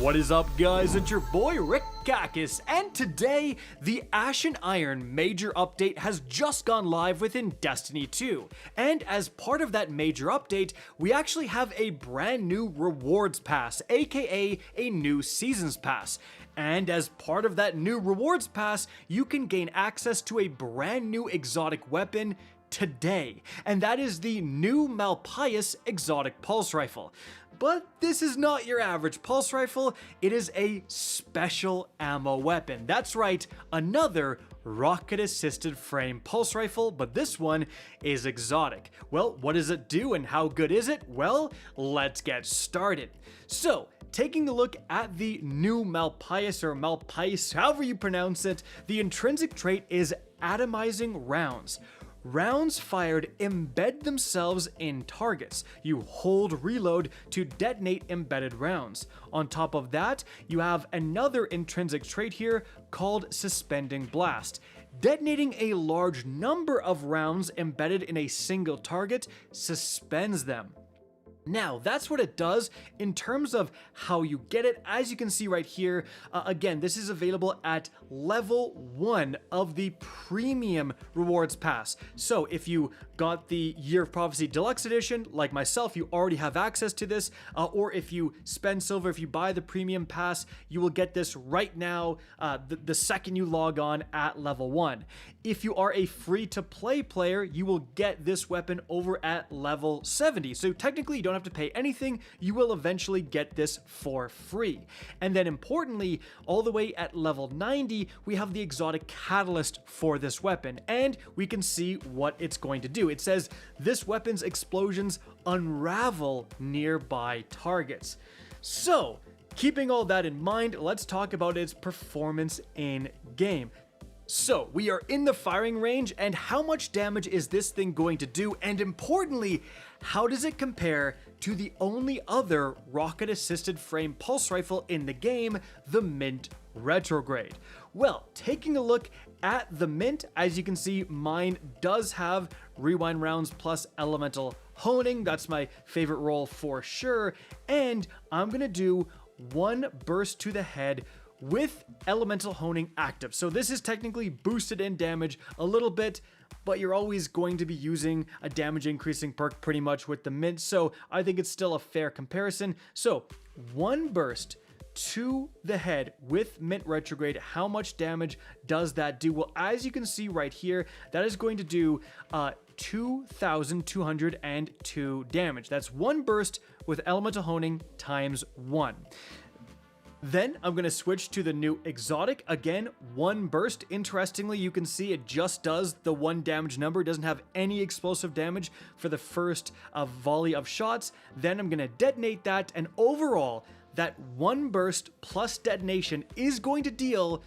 What is up, guys? It's your boy Rick Kakis, and today the Ashen Iron major update has just gone live within Destiny 2. And as part of that major update, we actually have a brand new rewards pass, aka a new seasons pass. And as part of that new rewards pass, you can gain access to a brand new exotic weapon today, and that is the new Malpais Exotic Pulse Rifle. But this is not your average pulse rifle, it is a special ammo weapon. That's right, another rocket-assisted frame pulse rifle, but this one is exotic. Well, what does it do and how good is it? Well, let's get started. So, taking a look at the new Malpais, or Malpais, however you pronounce it, the intrinsic trait is atomizing rounds. Rounds fired embed themselves in targets. You hold reload to detonate embedded rounds. On top of that, you have another intrinsic trait here called Suspending Blast. Detonating a large number of rounds embedded in a single target suspends them. Now, that's what it does. In terms of how you get it, as you can see right here, again, this is available at level 1 of the premium rewards pass. So if you got the Year of Prophecy Deluxe Edition, like myself, you already have access to this, or if you spend silver, if you buy the premium pass, you will get this right now, the second you log on at level 1. If you are a free-to-play player, you will get this weapon over at level 70. So technically, you don't have to pay anything, you will eventually get this for free. And then importantly, all the way at level 90, we have the exotic catalyst for this weapon, and we can see what it's going to do. It says this weapon's explosions unravel nearby targets. So, keeping all that in mind, let's talk about its performance in game. So, we are in the firing range, and how much damage is this thing going to do? And importantly, how does it compare to the only other rocket-assisted frame pulse rifle in the game, the Mint Retrograde? Well, taking a look at the Mint, as you can see, mine does have rewind rounds plus elemental honing. That's my favorite roll for sure. And I'm gonna do one burst to the head with elemental honing active. So this is technically boosted in damage a little bit, but you're always going to be using a damage increasing perk pretty much with the Mint, so I think it's still a fair comparison. So one burst to the head with Mint Retrograde, how much damage does that do? Well, as you can see right here, that is going to do 2,202 damage. That's one burst with elemental honing times 1. Then I'm going to switch to the new exotic. Again, one burst. Interestingly, you can see it just does the 1 damage number. It doesn't have any explosive damage for the first volley of shots. Then I'm going to detonate that, and overall, that one burst plus detonation is going to deal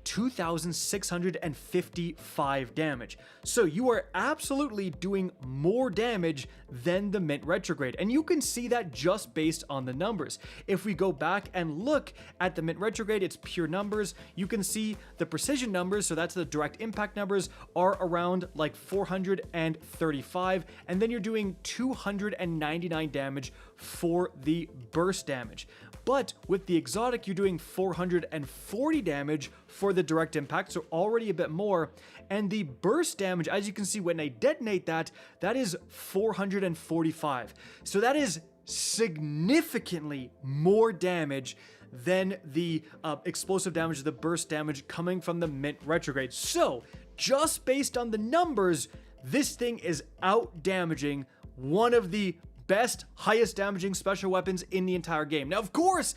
2,655 damage. So you are absolutely doing more damage than the Mint Retrograde, and you can see that just based on the numbers. If we go back and look at the Mint Retrograde, it's pure numbers, you can see the precision numbers, so that's the direct impact numbers, are around like 435, and then you're doing 299 damage for the burst damage. But with the exotic, you're doing 440 damage for the direct impact, so already a bit more. And the burst damage, as you can see when I detonate that, that is 445. So that is significantly more damage than the explosive damage, the burst damage coming from the Mint Retrograde. So just based on the numbers, this thing is out damaging one of the best, highest damaging special weapons in the entire game. Now, of course,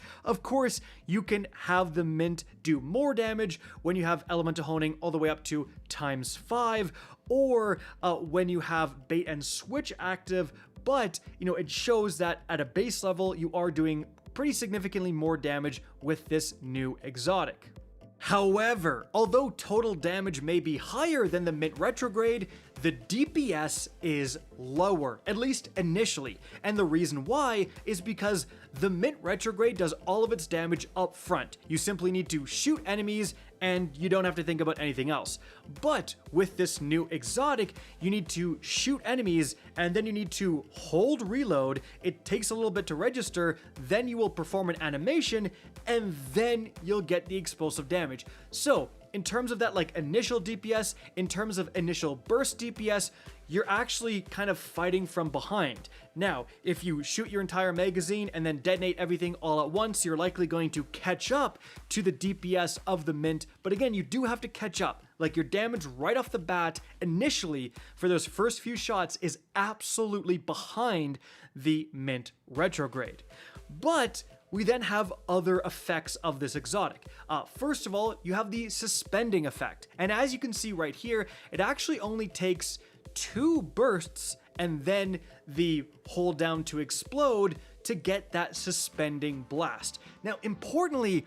you can have the Mint do more damage when you have elemental honing all the way up to ×5, or when you have bait and switch active, but, you know, it shows that at a base level, you are doing pretty significantly more damage with this new exotic. However, although total damage may be higher than the Mint Retrograde, the DPS is lower, at least initially. And the reason why is because the Mint Retrograde does all of its damage up front. You simply need to shoot enemies and you don't have to think about anything else. But with this new exotic, you need to shoot enemies and then you need to hold reload. It takes a little bit to register, then you will perform an animation and then you'll get the explosive damage. So in terms of that like initial DPS, in terms of initial burst DPS, you're actually kind of fighting from behind. Now, if you shoot your entire magazine and then detonate everything all at once, you're likely going to catch up to the DPS of the Mint. But again, you do have to catch up. Like your damage right off the bat initially for those first few shots is absolutely behind the Mint Retrograde. But we then have other effects of this exotic. First of all, you have the suspending effect. And as you can see right here, it actually only takes 2 bursts and then the hold down to explode to get that suspending blast. Now, importantly,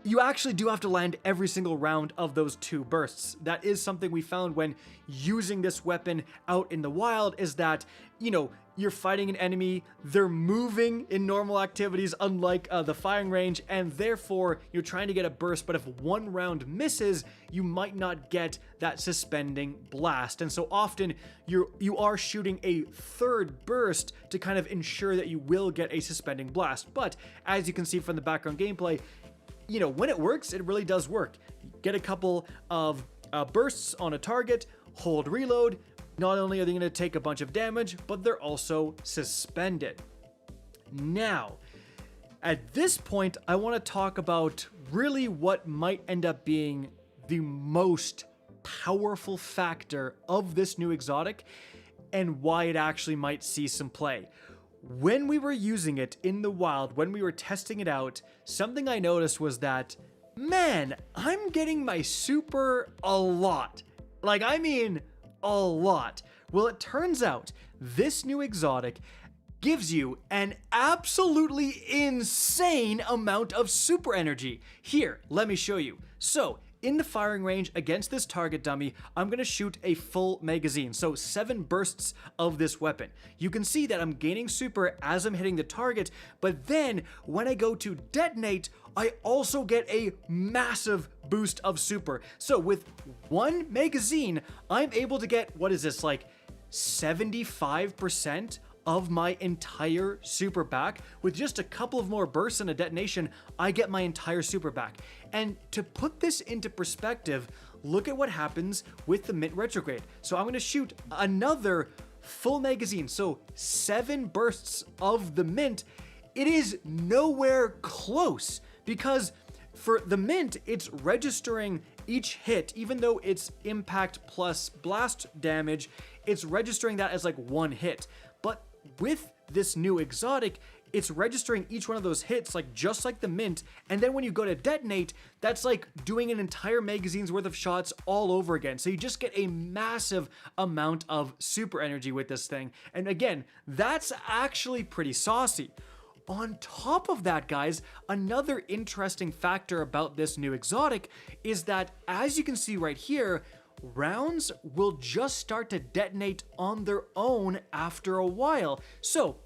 you actually do have to land every single round of those 2 bursts. That is something we found when using this weapon out in the wild, is that, you know, you're fighting an enemy, they're moving in normal activities unlike the firing range, and therefore you're trying to get a burst, but if one round misses, you might not get that suspending blast. And so often you are shooting a 3rd burst to kind of ensure that you will get a suspending blast. But as you can see from the background gameplay, you know, when it works, it really does work. Get a couple of bursts on a target, hold reload. Not only are they going to take a bunch of damage, but they're also suspended. Now, at this point, I want to talk about really what might end up being the most powerful factor of this new exotic and why it actually might see some play. When we were using it in the wild, when we were testing it out, something I noticed was that, man, I'm getting my super a lot. Like, I mean, a lot. Well, it turns out this new exotic gives you an absolutely insane amount of super energy. Here, let me show you. So, in the firing range against this target dummy, I'm going to shoot a full magazine, so 7 bursts of this weapon. You can see that I'm gaining super as I'm hitting the target, but then when I go to detonate, I also get a massive boost of super. So with 1 magazine, I'm able to get, what is this, like 75% of my entire super back. With just a couple of more bursts and a detonation, I get my entire super back. And to put this into perspective, look at what happens with the Mint Retrograde. So I'm going to shoot another full magazine, so 7 bursts of the Mint. It is nowhere close, because for the Mint, it's registering each hit, even though it's impact plus blast damage, it's registering that as like 1 hit. But with this new exotic, it's registering each one of those hits like just like the Mint, and then when you go to detonate, that's like doing an entire magazine's worth of shots all over again. So you just get a massive amount of super energy with this thing. And again, that's actually pretty saucy. On top of that, guys, another interesting factor about this new exotic is that, as you can see right here, rounds will just start to detonate on their own after a while. So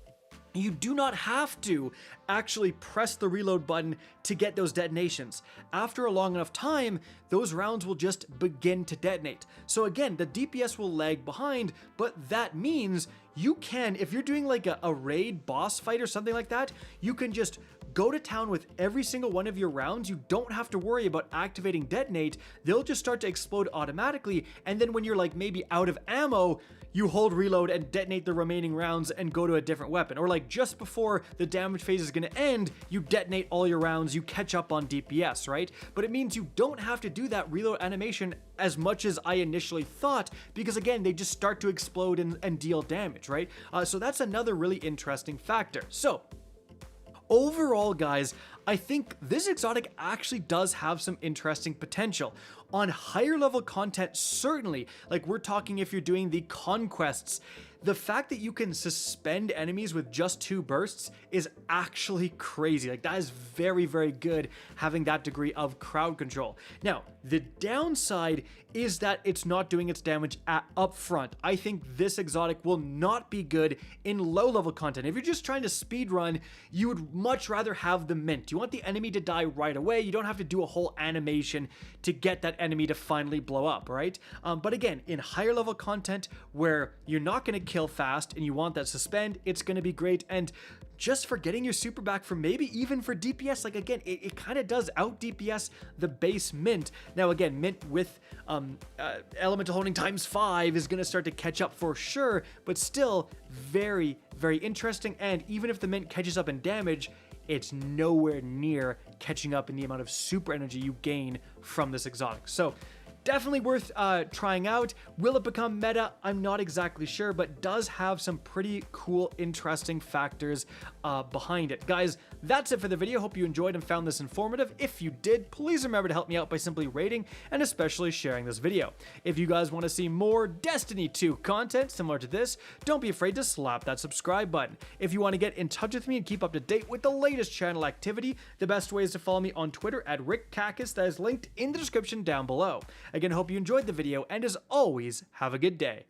you do not have to actually press the reload button to get those detonations. After a long enough time, those rounds will just begin to detonate. So again, the DPS will lag behind, but that means you can, if you're doing like a raid boss fight or something like that, you can just go to town with every single one of your rounds. You don't have to worry about activating detonate. They'll just start to explode automatically. And then when you're like maybe out of ammo, you hold reload and detonate the remaining rounds and go to a different weapon. Or like just before the damage phase is going to end, you detonate all your rounds, you catch up on DPS, right? But it means you don't have to do that reload animation as much as I initially thought, because again, they just start to explode and deal damage, right? So that's another really interesting factor. So overall, guys, I think this exotic actually does have some interesting potential. On higher level content, certainly, like we're talking if you're doing the conquests, the fact that you can suspend enemies with just 2 bursts is actually crazy. Like, that is very, very good, having that degree of crowd control. Now, the downside is that it's not doing its damage up front. I think this exotic will not be good in low-level content. If you're just trying to speedrun, you would much rather have the mint. You want the enemy to die right away. You don't have to do a whole animation to get that enemy to finally blow up, right? But again, in higher level content where you're not going to kill fast and you want that suspend, it's going to be great. And just for getting your super back, for maybe even for DPS, like again, it kind of does out DPS the base mint. Now again, mint with elemental honing ×5 is going to start to catch up for sure, but still very, very interesting. And even if the mint catches up in damage, it's nowhere near catching up in the amount of super energy you gain from this exotic. So definitely worth trying out. Will it become meta? I'm not exactly sure, but does have some pretty cool, interesting factors behind it. Guys, that's it for the video. Hope you enjoyed and found this informative. If you did, please remember to help me out by simply rating and especially sharing this video. If you guys want to see more Destiny 2 content similar to this, don't be afraid to slap that subscribe button. If you want to get in touch with me and keep up to date with the latest channel activity, the best way is to follow me on Twitter at RickCacus, that is linked in the description down below. Again, hope you enjoyed the video, and as always, have a good day.